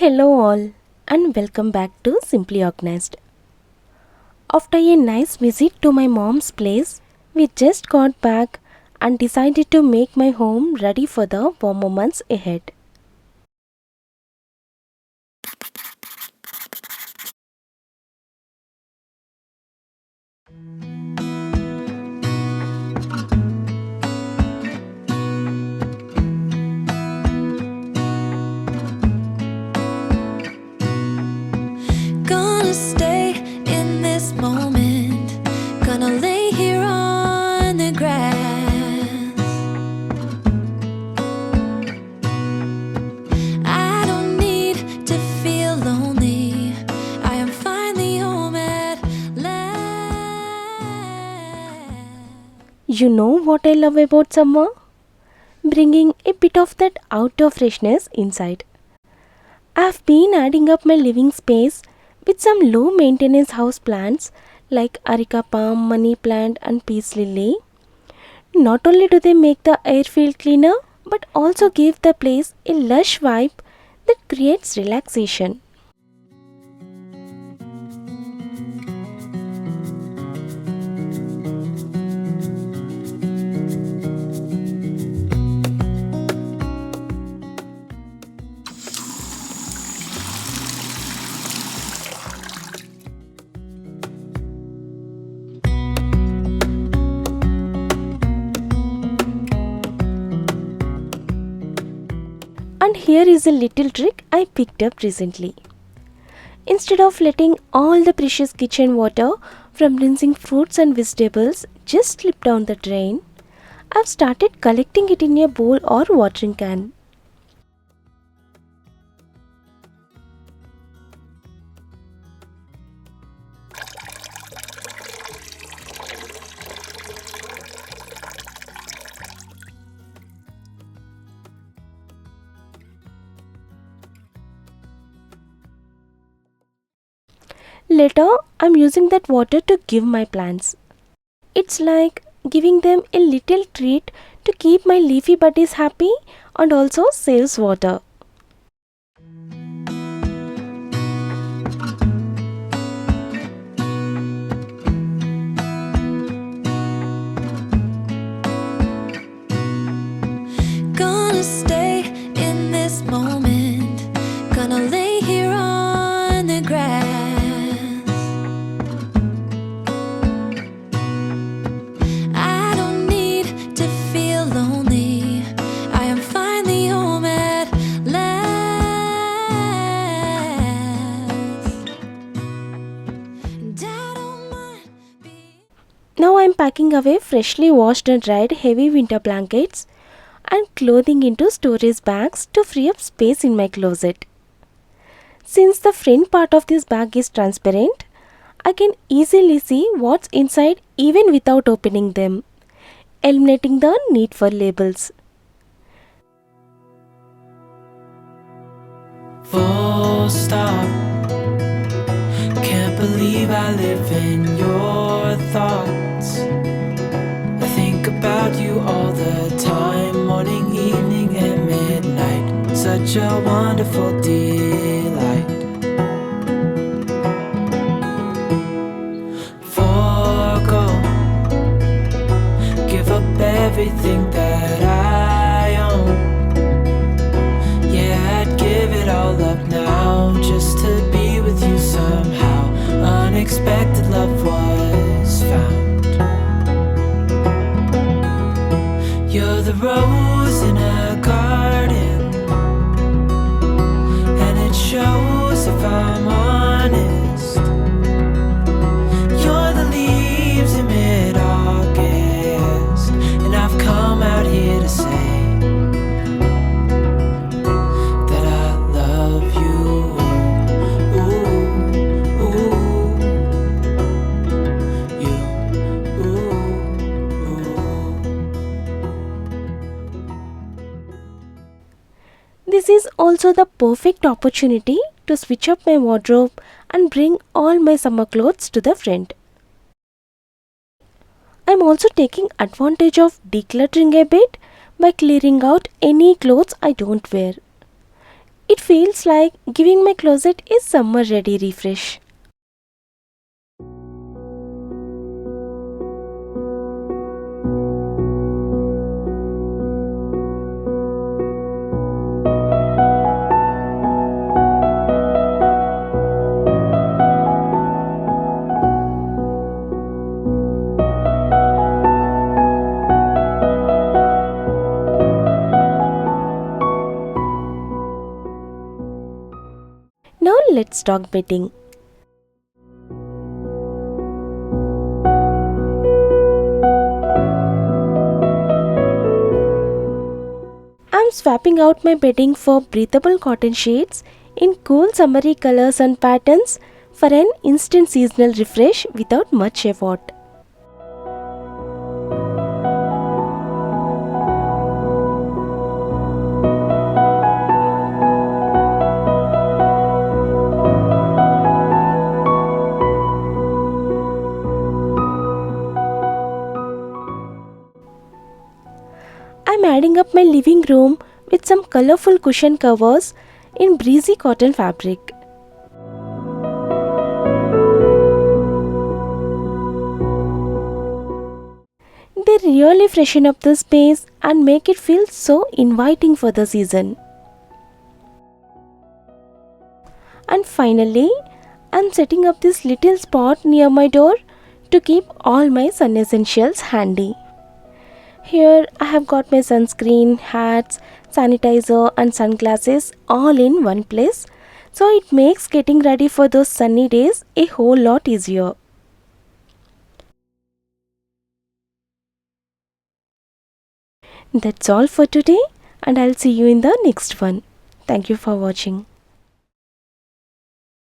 Hello, all, and welcome back to Simply Organized. After a nice visit to my mom's place, we just got back and decided to make my home ready for the warmer months ahead. Gonna stay in this moment. Gonna lay here on the grass. I don't need to feel lonely. I am finally home at last. You know what I love about summer? Bringing a bit of that outdoor freshness inside. I've been adding up my living space with some low maintenance house plants like areca palm, money plant, and peace lily. Not only do they make the air feel cleaner, but also give the place a lush vibe that creates relaxation. And here is a little trick I picked up recently. Instead of letting all the precious kitchen water from rinsing fruits and vegetables just slip down the drain, I've started collecting it in a bowl or watering can. Later, I'm using that water to give my plants. It's like giving them a little treat to keep my leafy buddies happy and also saves water. Gonna stay in this moment. Gonna lay here on the grass. I don't need to feel lonely. I am finally home at last. And I don't mind being. Now I'm packing away freshly washed and dried heavy winter blankets and clothing into storage bags to free up space in my closet. Since the front part of this bag is transparent, I can easily see what's inside even without opening them, eliminating the need for labels. Full stop. Can't believe I live in your thoughts. I think about you all the time, morning, evening, and midnight. Such a wonderful delight. Forgo, give up everything that I own. Yeah, I'd give it all up now just to be with you somehow. Unexpected love was found. You're the rose in a garden, and it shows if I'm honest. You're the leaves in mid-August, and I've come out here to say that I love you. Ooh, ooh, you, ooh, ooh. This is also the perfect opportunity to switch up my wardrobe and bring all my summer clothes to the front. I'm also taking advantage of decluttering a bit by clearing out any clothes I don't wear. It feels like giving my closet a summer ready refresh. Now let's talk bedding. I'm swapping out my bedding for breathable cotton sheets in cool summery colors and patterns for an instant seasonal refresh without much effort. I'm adding up my living room with some colorful cushion covers in breezy cotton fabric. They really freshen up the space and make it feel so inviting for the season. And finally, I'm setting up this little spot near my door to keep all my sun essentials handy. Here I have got my sunscreen, hats, sanitizer and sunglasses all in one place, so it makes getting ready for those sunny days a whole lot easier. That's all for today, and I'll see you in the next one. Thank you for watching.